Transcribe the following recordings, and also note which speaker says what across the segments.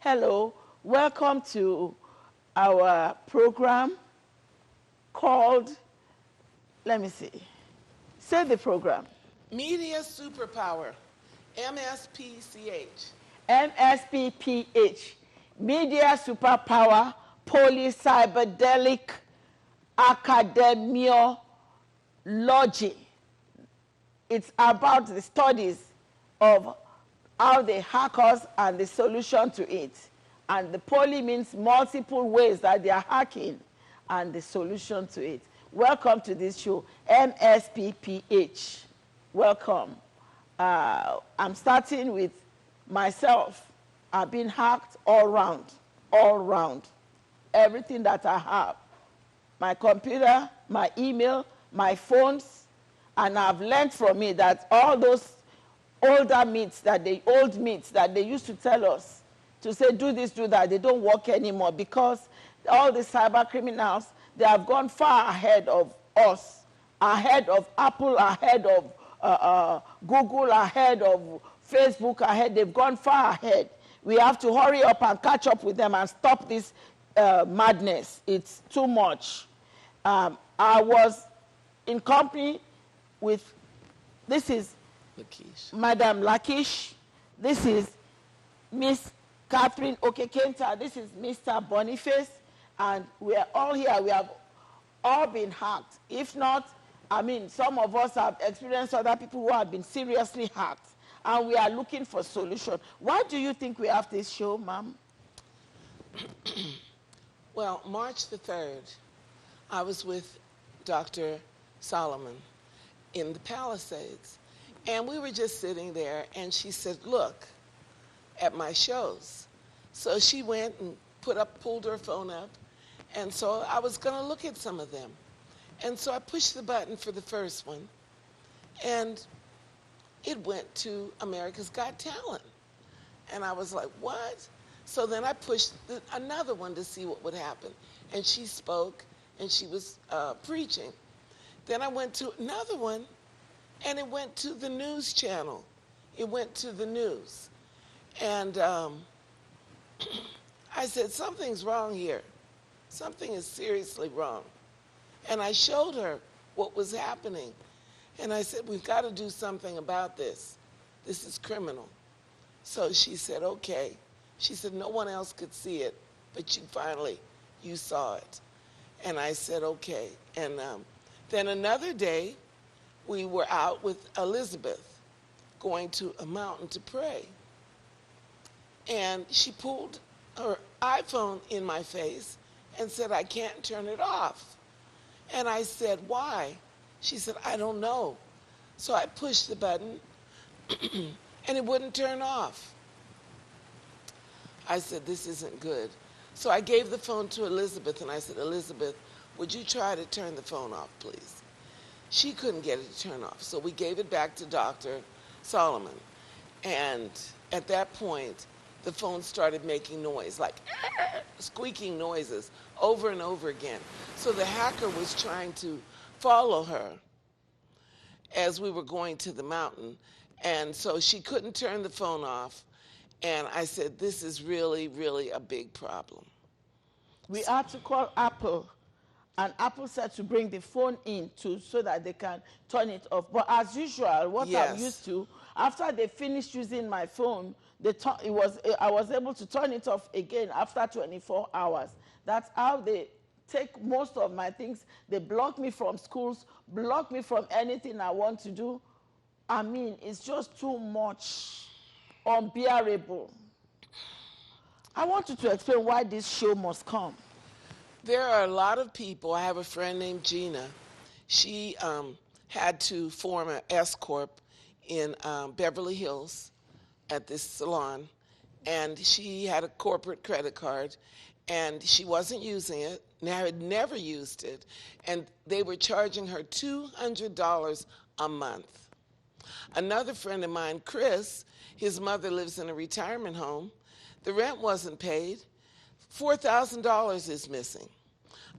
Speaker 1: Hello, welcome to our program called, let me see, say the program.
Speaker 2: Media Superpower, MSPCH.
Speaker 1: MSPPH, Media Superpower, Poly-Cyberdelic Academiology. It's about the studies of how they hack us and the solution to it. And the poly means multiple ways that they are hacking and the solution to it. Welcome to this show, MSPPH. Welcome. I'm starting with myself. I've been hacked all round. Everything that I have. My computer, my email, my phones, and I've learned from it that all those old myths that they used to tell us to say do this, do that, they don't work anymore because all the cyber criminals, they have gone far ahead of us, ahead of Apple, ahead of Google, ahead of Facebook, ahead. They've gone far ahead. We have to hurry up and catch up with them and stop this madness. It's too much. I was in company with, this is
Speaker 2: Lakeisha.
Speaker 1: Madam Lakish, this is Miss Catherine Okekenta, this is Mr. Boniface, and we are all here. We have all been hacked. If not, I mean, some of us have experienced other people who have been seriously hacked, and we are looking for solution. Why do you think we have this show, ma'am?
Speaker 2: Well, March the 3rd, I was with Dr. Solomon in the Palisades, and we were just sitting there, and she said, look at my shows. So she went and pulled her phone up, and so I was going to look at some of them. And so I pushed the button for the first one, and it went to America's Got Talent. And I was like, what? So then I pushed another one to see what would happen. And she spoke, and she was preaching. Then I went to another one, and it went to the news channel. It went to the news. And I said, something's wrong here. Something is seriously wrong. And I showed her what was happening. And I said, we've got to do something about this. This is criminal. So she said, okay. She said, no one else could see it, but you saw it. And I said, okay. And then another day, we were out with Elizabeth going to a mountain to pray. And she pulled her iPhone in my face and said, I can't turn it off. And I said, why? She said, I don't know. So I pushed the button and it wouldn't turn off. I said, this isn't good. So I gave the phone to Elizabeth and I said, Elizabeth, would you try to turn the phone off, please? She couldn't get it to turn off. So we gave it back to Dr. Solomon. And at that point, the phone started making noise, like squeaking noises over and over again. So the hacker was trying to follow her as we were going to the mountain. And so she couldn't turn the phone off. And I said, this is really, really a big problem.
Speaker 1: We had to call Apple. And Apple said to bring the phone in so that they can turn it off. But as usual, what I'm used to, after they finished using my phone, I was able to turn it off again after 24 hours. That's how they take most of my things. They block me from schools, block me from anything I want to do. I mean, it's just too much, unbearable. I want you to explain why this show must come.
Speaker 2: There are a lot of people. I have a friend named Gina. She had to form an S Corp in Beverly Hills at this salon, and she had a corporate credit card, and she wasn't using it. Now had never used it, and they were charging her $200 a month. Another friend of mine, Chris, his mother lives in a retirement home. The rent wasn't paid. $4,000 is missing.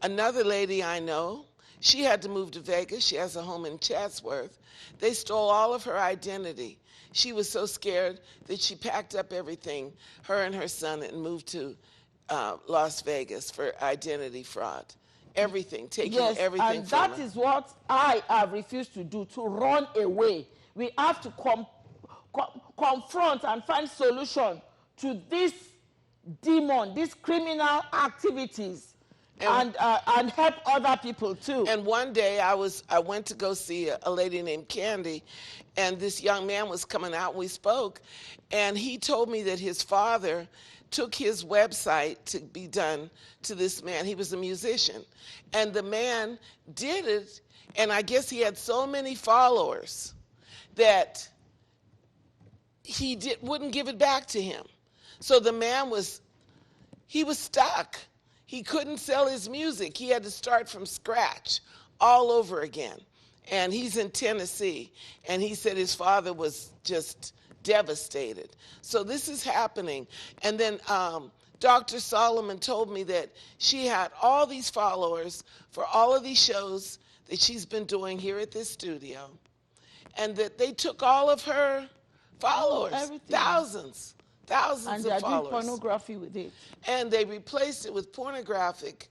Speaker 2: Another lady I know, she had to move to Vegas. She has a home in Chatsworth. They stole all of her identity. she was so scared that she packed up everything, her and her son, and moved to Las Vegas for identity fraud. Everything, taking
Speaker 1: Yes,
Speaker 2: everything
Speaker 1: and
Speaker 2: from
Speaker 1: that
Speaker 2: her.
Speaker 1: is what I have refused to do, to run away. We have to confront and find solution to this demon, these criminal activities, and help other people too.
Speaker 2: And one day I went to go see a lady named Candy, and this young man was coming out. We spoke, and he told me that his father took his website to be done to this man. He was a musician, and the man did it, and I guess he had so many followers that he wouldn't give it back to him. So the man was stuck. He couldn't sell his music. He had to start from scratch all over again. And he's in Tennessee, and he said his father was just devastated. So this is happening. And then Dr. Solomon told me that she had all these followers for all of these shows that she's been doing here at this studio, and that they took all of her followers, thousands
Speaker 1: and
Speaker 2: of followers.
Speaker 1: And they're doing pornography with it.
Speaker 2: And they replaced it with pornographic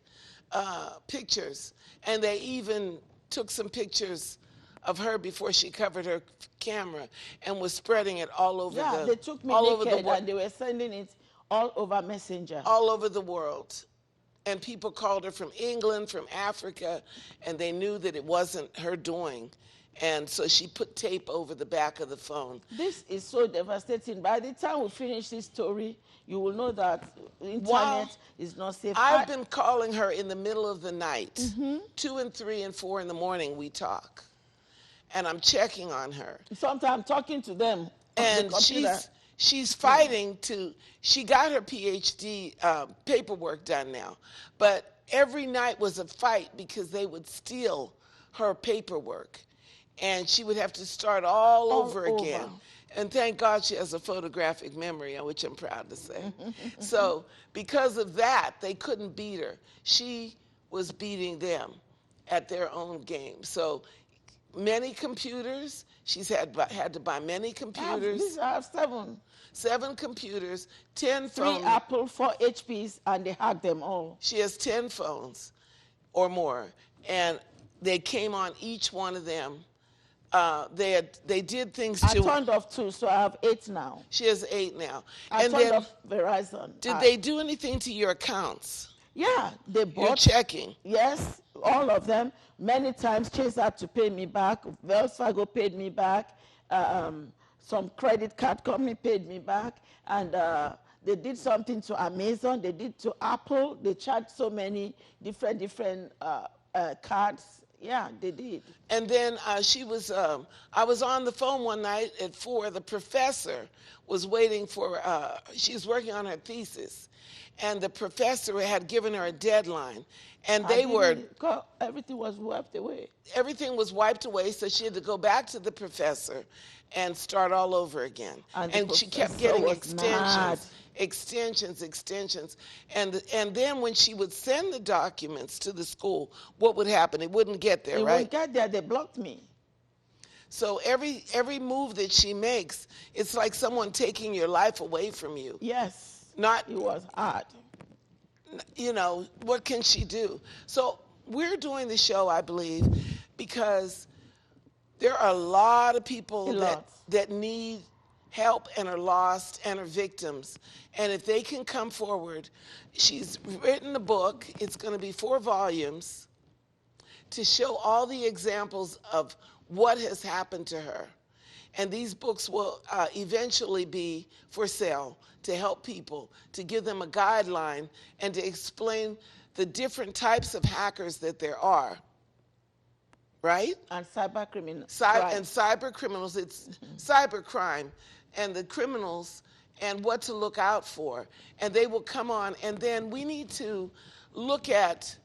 Speaker 2: pictures. And they even took some pictures of her before she covered her camera and was spreading it all over
Speaker 1: they took me naked and they were sending it all over Messenger.
Speaker 2: All over the world. And people called her from England, from Africa, and they knew that it wasn't her doing. And so she put tape over the back of the phone.
Speaker 1: This is so devastating. By the time we finish this story, you will know that the internet is not safe.
Speaker 2: I've been calling her in the middle of the night. 2 and 3 and 4 in the morning we talk. And I'm checking on her.
Speaker 1: Sometimes talking to them.
Speaker 2: And
Speaker 1: the
Speaker 2: she's fighting to, she got her PhD paperwork done now. But every night was a fight because they would steal her paperwork. And she would have to start all over again. And thank God she has a photographic memory, which I'm proud to say. So because of that, they couldn't beat her. She was beating them at their own game. So many computers. She's had to buy many computers.
Speaker 1: I have 7.
Speaker 2: 7 computers, 10 phones.
Speaker 1: 3 Apple, 4 HPs, and they hacked them all.
Speaker 2: She has 10 phones or more. And they came on each one of them. They did things to...
Speaker 1: I turned off 2, so I have 8 now.
Speaker 2: She has 8 now.
Speaker 1: I turned off Verizon.
Speaker 2: Did they do anything to your accounts?
Speaker 1: Yeah, they bought...
Speaker 2: You're checking?
Speaker 1: Yes, all of them. Many times Chase had to pay me back. Wells Fargo paid me back. Some credit card company paid me back. And they did something to Amazon. They did to Apple. They charged so many different cards. Yeah, they did.
Speaker 2: And then I was on the phone one night at 4. The professor was waiting for, she was working on her thesis. And the professor had given her a deadline. And
Speaker 1: everything was wiped away.
Speaker 2: Everything was wiped away, so she had to go back to the professor and start all over again. And she kept getting extensions. And then when she would send the documents to the school, what would happen? It wouldn't get there, right?
Speaker 1: It wouldn't get there. They blocked me.
Speaker 2: So every move that she makes, it's like someone taking your life away from you.
Speaker 1: Yes. It was hard.
Speaker 2: You know, what can she do? So we're doing the show, I believe, because there are a lot of people that need help and are lost and are victims. And if they can come forward, she's written a book. It's going to be 4 volumes to show all the examples of what has happened to her. And these books will eventually be for sale to help people, to give them a guideline and to explain the different types of hackers that there are. Right?
Speaker 1: And cybercriminals.
Speaker 2: And cybercriminals, it's cybercrime, and the criminals and what to look out for. And they will come on, and then we need to look at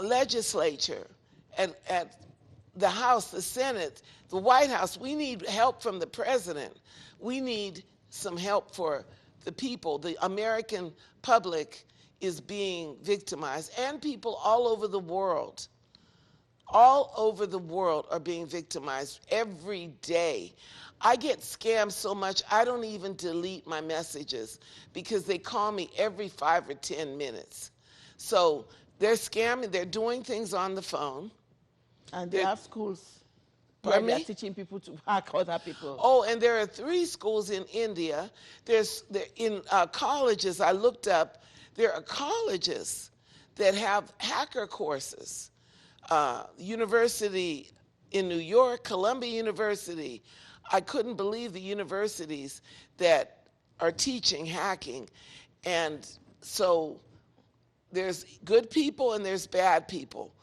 Speaker 2: legislature, at the House, the Senate, the White House. We need help from the president. We need some help for the people. The American public is being victimized, and people all over the world all over the world are being victimized every day. I get scammed so much I don't even delete my messages because they call me every 5 or 10 minutes. So they're scamming, they're doing things on the phone.
Speaker 1: And they
Speaker 2: They're,
Speaker 1: have schools where
Speaker 2: pardon
Speaker 1: they are
Speaker 2: me?
Speaker 1: teaching people to hack other people.
Speaker 2: Oh, and there are 3 schools in India. In colleges, I looked up, there are colleges that have hacker courses. University in New York, Columbia University. I couldn't believe the universities that are teaching hacking. And so there's good people and there's bad people.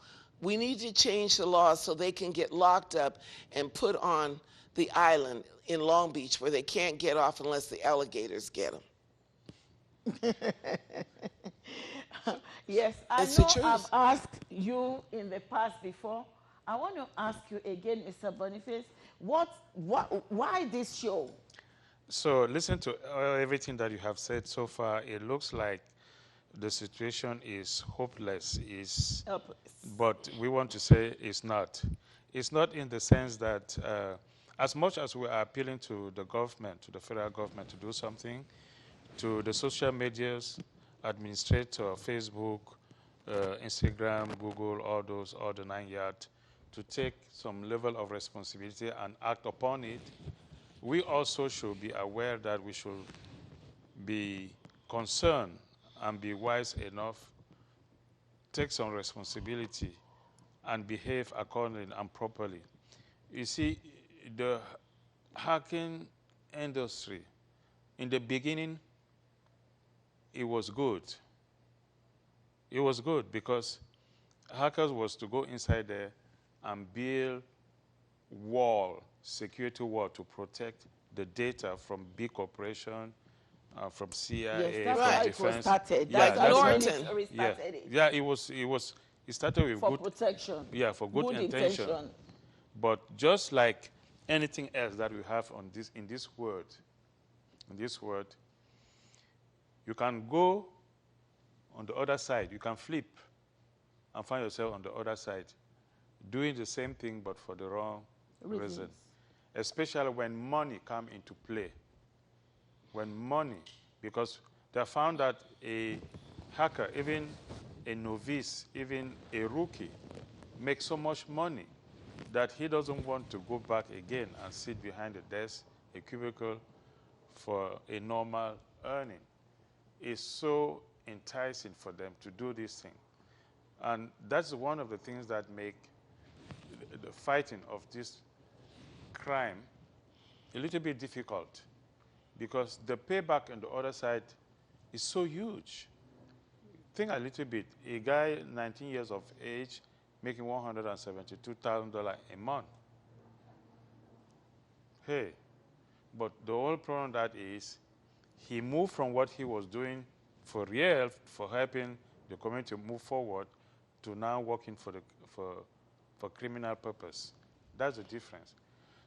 Speaker 2: We need to change the laws so they can get locked up and put on the island in Long Beach where they can't get off unless the alligators get them.
Speaker 1: Yes, I
Speaker 2: It's the
Speaker 1: know I've
Speaker 2: truth.
Speaker 1: asked you in the past before. I want to ask you again, Mr. Boniface, why this show?
Speaker 3: So listen to everything that you have said so far. It looks like the situation is hopeless, but we want to say it's not. It's not in the sense that as much as we are appealing to the government, to the federal government to do something, to the social medias, administrator, Facebook, Instagram, Google, all the 9 yards, to take some level of responsibility and act upon it, we also should be aware that we should be concerned and be wise enough, take some responsibility, and behave accordingly and properly. You see, the hacking industry, in the beginning, it was good. It was good because hackers was to go inside there and build security wall to protect the data from big corporation, from CIA,
Speaker 1: Yes, that's
Speaker 3: from
Speaker 1: how
Speaker 2: Right.
Speaker 1: it was
Speaker 3: defense.
Speaker 1: started.
Speaker 3: Yeah,
Speaker 1: That's how
Speaker 3: that's
Speaker 1: the
Speaker 3: right.
Speaker 1: military
Speaker 3: Yeah,
Speaker 1: started it.
Speaker 3: yeah. It started with
Speaker 1: For
Speaker 3: good,
Speaker 1: protection.
Speaker 3: yeah, for good intention.
Speaker 1: intention.
Speaker 3: But just like anything else that we have in this world, you can go on the other side. You can flip and find yourself on the other side, doing the same thing but for the wrong reason. Especially when money come into play. When money, because they found that a hacker, even a novice, even a rookie, makes so much money that he doesn't want to go back again and sit behind a desk, a cubicle, for a normal earning. It's so enticing for them to do this thing. And that's one of the things that make the fighting of this crime a little bit difficult, because the payback on the other side is so huge. Think a little bit. A guy 19 years of age making $172,000 a month. Hey, but the whole problem that is, he moved from what he was doing for real, for helping the community move forward, to now working for criminal purpose. That's the difference.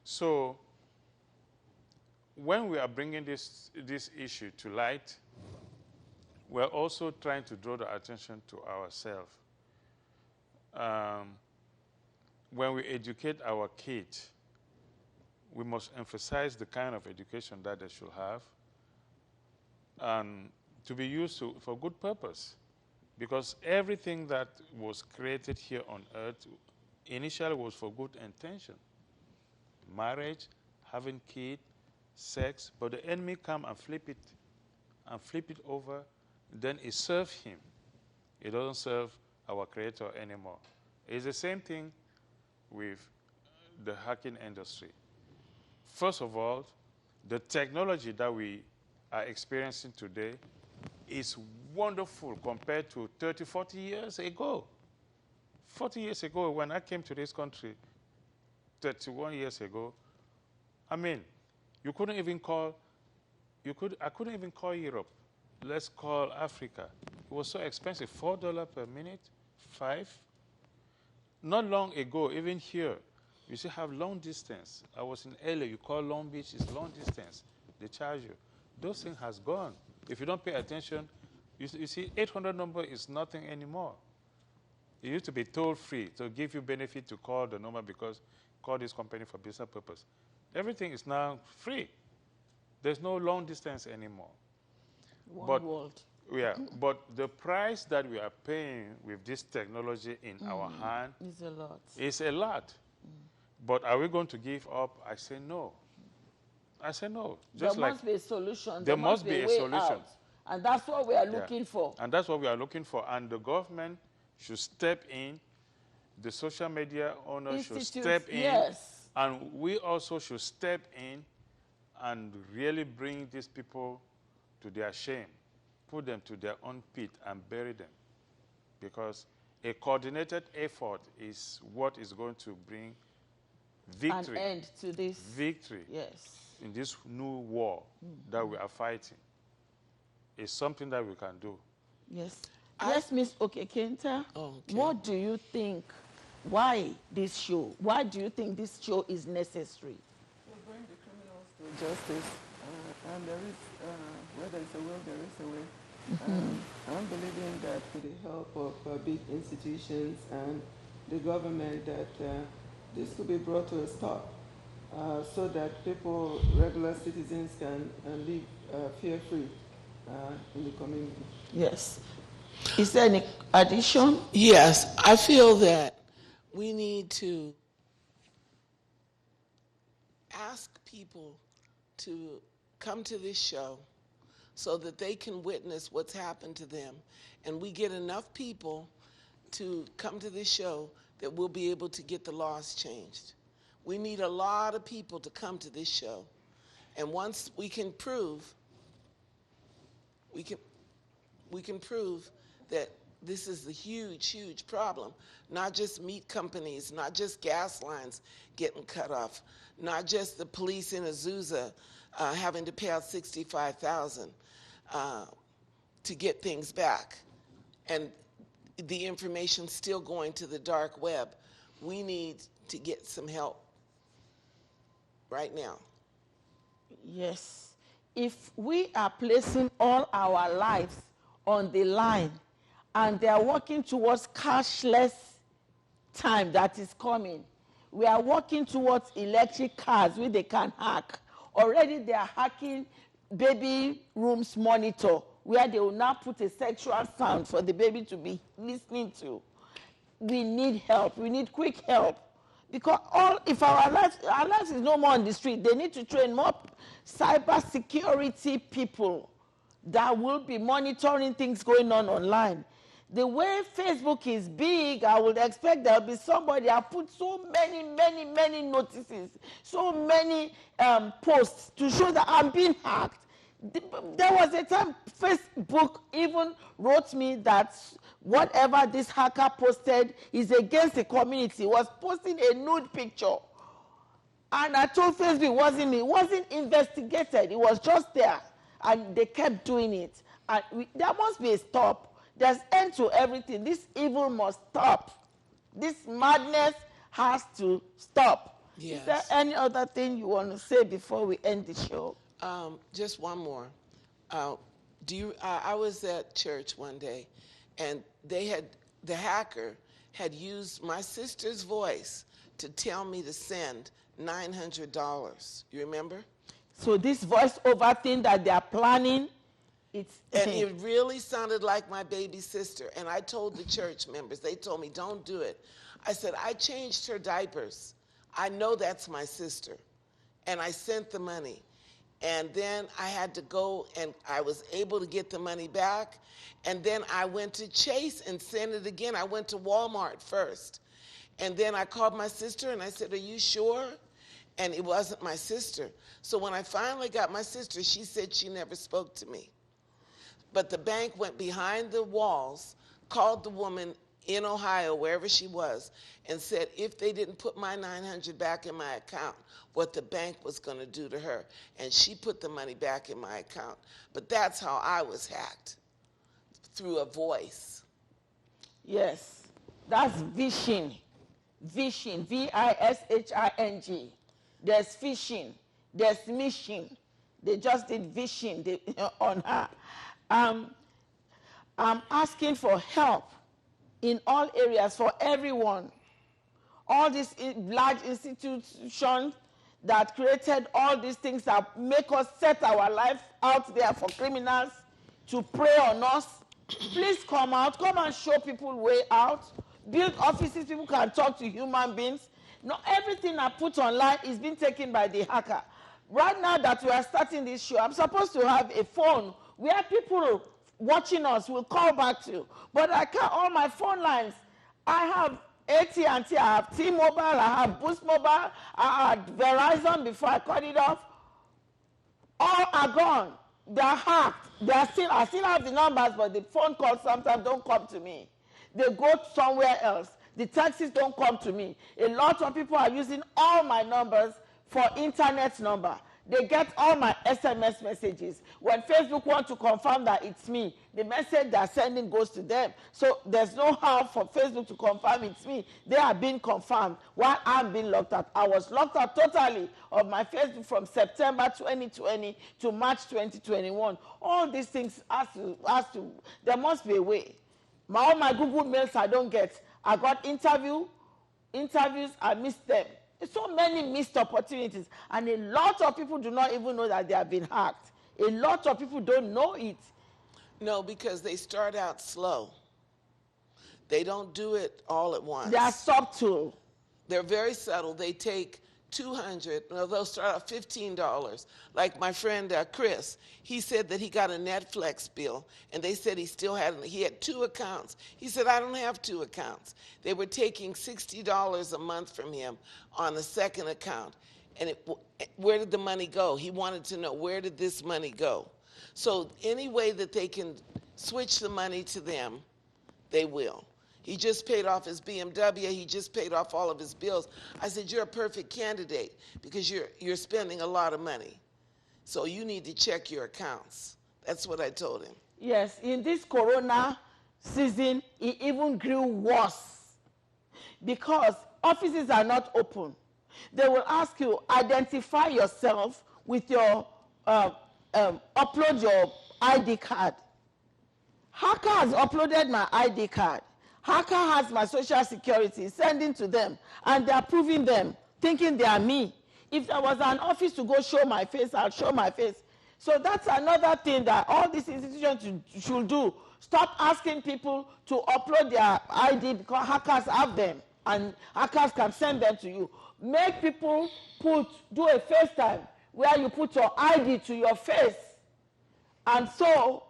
Speaker 3: So when we are bringing this issue to light, we're also trying to draw the attention to ourselves. When we educate our kids, we must emphasize the kind of education that they should have, and to be used for good purpose. Because everything that was created here on earth initially was for good intention. Marriage, having kids, sex, but the enemy come and flip it over, then it serves him. It doesn't serve our Creator anymore. It's the same thing with the hacking industry. First of all, the technology that we are experiencing today is wonderful compared to 30, 40 years ago. 40 years ago, when I came to this country, 31 years ago, I mean, I couldn't even call Europe. Let's call Africa. It was so expensive, $4 per minute, 5. Not long ago, even here, you still have long distance. I was in LA, you call Long Beach, it's long distance. They charge you. Those things has gone. If you don't pay attention, you see 800 number is nothing anymore. It used to be toll-free to give you benefit to call the number because call this company for business purpose. Everything is now free. There's no long distance anymore.
Speaker 1: One world.
Speaker 3: Yeah, but the price that we are paying with this technology in our hand
Speaker 1: Is a lot.
Speaker 3: is a lot. But are we going to give up? I say no. I say no.
Speaker 1: There must be a solution.
Speaker 3: There must be a
Speaker 1: way
Speaker 3: solution.
Speaker 1: out. And that's what we are looking for.
Speaker 3: And that's what we are looking for. And the government should step in. The social media owners should step in.
Speaker 1: Yes.
Speaker 3: And we also should step in and really bring these people to their shame. Put them to their own pit and bury them. Because a coordinated effort is what is going to bring victory.
Speaker 1: An end to this.
Speaker 3: Victory.
Speaker 1: Yes.
Speaker 3: In this new war that we are fighting. It's something that we can do.
Speaker 1: Yes. Yes, Ms. Okekenta.
Speaker 2: Okay.
Speaker 1: What do you think? Why this show? Why do you think this show is necessary?
Speaker 4: To bring the criminals to justice, and there is, where there is a will, there is a way. I'm believing that with the help of big institutions and the government, that this could be brought to a stop, so that people, regular citizens, can live fear-free in the community.
Speaker 1: Yes. Is there any addition?
Speaker 2: Yes, I feel that we need to ask people to come to this show so that they can witness what's happened to them. And we get enough people to come to this show that we'll be able to get the laws changed. We need a lot of people to come to this show. And once we can prove, we can prove that this is a huge, huge problem. Not just meat companies, not just gas lines getting cut off, not just the police in Azusa having to pay out $65,000 to get things back, and the information still going to the dark web. We need to get some help right now.
Speaker 1: Yes. If we are placing all our lives on the line and they are working towards cashless time that is coming, we are working towards electric cars where they can hack. Already they are hacking baby room's monitor where they will now put a sexual sound for the baby to be listening to. We need help. We need quick help. Because if our lives is no more on the street, they need to train more cyber security people that will be monitoring things going on online. The way Facebook is big, I would expect there will be somebody who put so many notices, so many posts to show that I'm being hacked. There was a time Facebook even wrote me that whatever this hacker posted is against the community. He was posting a nude picture. And I told Facebook it wasn't investigated. It was just there. And they kept doing it. And there must be a stop. There's end to everything. This evil must stop. This madness has to stop.
Speaker 2: Yes.
Speaker 1: Is there any other thing you want to say before we end the show?
Speaker 2: Just one more. I was at church one day, and the hacker had used my sister's voice to tell me to send $900. You remember?
Speaker 1: So this voiceover thing that they are planning,
Speaker 2: and it really sounded like my baby sister. And I told the church members, they told me, don't do it. I said, I changed her diapers. I know that's my sister. And I sent the money. And then I had to go, and I was able to get the money back. And then I went to Chase and sent it again. I went to Walmart first. And then I called my sister, and I said, are you sure? And it wasn't my sister. So when I finally got my sister, she said she never spoke to me. But the bank went behind the walls, called the woman in Ohio, wherever she was, and said if they didn't put my $900 back in my account, what the bank was going to do to her. And she put the money back in my account. But that's how I was hacked, through a voice.
Speaker 1: Yes, that's vishing. Vishing, V-I-S-H-I-N-G. There's phishing, there's smishing. They just did vishing on her. I'm asking for help in all areas for everyone. All these large institutions that created all these things that make us set our life out there for criminals to prey on us. Please come out, come and show people way out. Build offices, people can talk to human beings. Not everything I put online is being taken by the hacker. Right now that we are starting this show, I'm supposed to have a phone where people watching us will call back to. But I can't, all my phone lines, I have AT&T, I have T-Mobile, I have Boost Mobile, I had Verizon before I cut it off. All are gone. They are hacked. I still have the numbers, but the phone calls sometimes don't come to me. They go somewhere else. The taxis don't come to me. A lot of people are using all my numbers for internet number. They get all my SMS messages. When Facebook wants to confirm that it's me, the message they're sending goes to them. So there's no how for Facebook to confirm it's me. They are being confirmed while I'm being locked out. I was locked out totally of my Facebook from September 2020 to March 2021. All these things there must be a way. All my Google mails I don't get. I got interviews, I missed them. So many missed opportunities, and a lot of people do not even know that they have been hacked. A lot of people don't know it.
Speaker 2: No, because they start out slow. They don't do it all at once.
Speaker 1: They are subtle.
Speaker 2: They're very subtle. They take they'll start out $15. Like my friend Chris, he said that he got a Netflix bill, and they said he had 2 accounts. He said, I don't have 2 accounts. They were taking $60 a month from him on the second account. And where did the money go? He wanted to know, where did this money go? So any way that they can switch the money to them, they will. He just paid off his BMW. He just paid off all of his bills. I said, you're a perfect candidate because you're spending a lot of money. So you need to check your accounts. That's what I told him.
Speaker 1: Yes, in this corona season, it even grew worse because offices are not open. They will ask you, identify yourself with your, upload your ID card. Hacker has uploaded my ID card. Hacker has my social security, sending to them, and they are proving them, thinking they are me. If there was an office to go show my face, I'll show my face. So that's another thing that all these institutions should do. Stop asking people to upload their ID because hackers have them, and hackers can send them to you. Make people do a FaceTime where you put your ID to your face, and so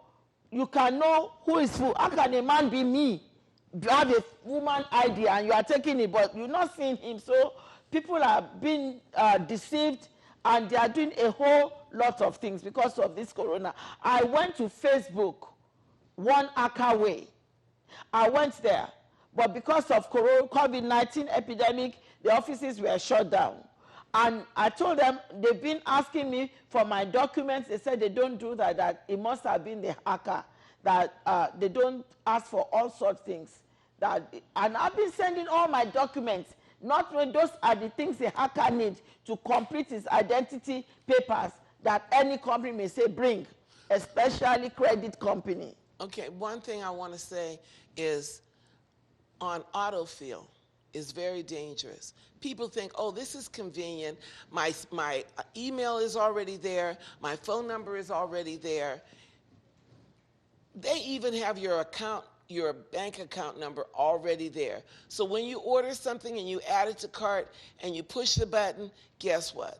Speaker 1: you can know who is who. How can a man be me? You have a woman ID and you are taking it, but you're not seeing him. So people are being deceived, and they are doing a whole lot of things because of this corona. I went to Facebook, one hacker way. I went there, but because of COVID-19 epidemic, the offices were shut down. And I told them, they've been asking me for my documents. They said they don't do that, that it must have been the hacker, that they don't ask for all sorts of things. And I've been sending all my documents. Not when those are the things the hacker needs to complete his identity papers that any company may say bring, especially credit company.
Speaker 2: Okay, one thing I want to say is on autofill is very dangerous. People think, oh, this is convenient. My email is already there. My phone number is already there. They even have your account, your bank account number already there. So when you order something and you add it to cart and you push the button, guess what?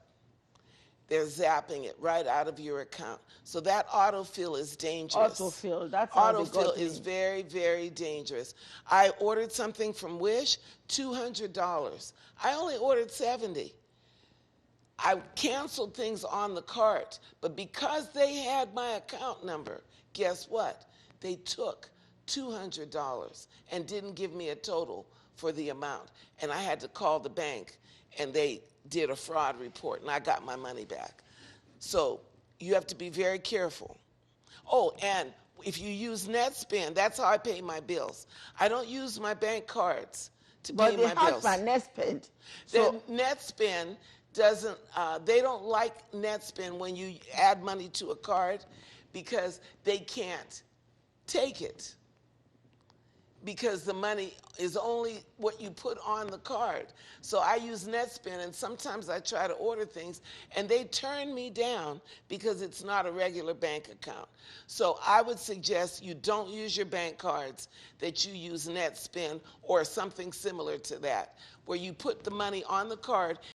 Speaker 2: They're zapping it right out of your account. So that autofill is dangerous.
Speaker 1: Autofill, that's how they got
Speaker 2: Autofill is very, very dangerous. I ordered something from Wish, $200. I only ordered $70. I canceled things on the cart, but because they had my account number, guess what? They took $200 and didn't give me a total for the amount. And I had to call the bank, and they did a fraud report, and I got my money back. So you have to be very careful. Oh, and if you use NetSpend, that's how I pay my bills. I don't use my bank cards to pay my bills.
Speaker 1: But they have my NetSpend.
Speaker 2: So NetSpend doesn't, they don't like NetSpend when you add money to a card because they can't take it. because the money is only what you put on the card. So I use NetSpend, and sometimes I try to order things, and they turn me down because it's not a regular bank account. So I would suggest you don't use your bank cards, that you use NetSpend or something similar to that, where you put the money on the card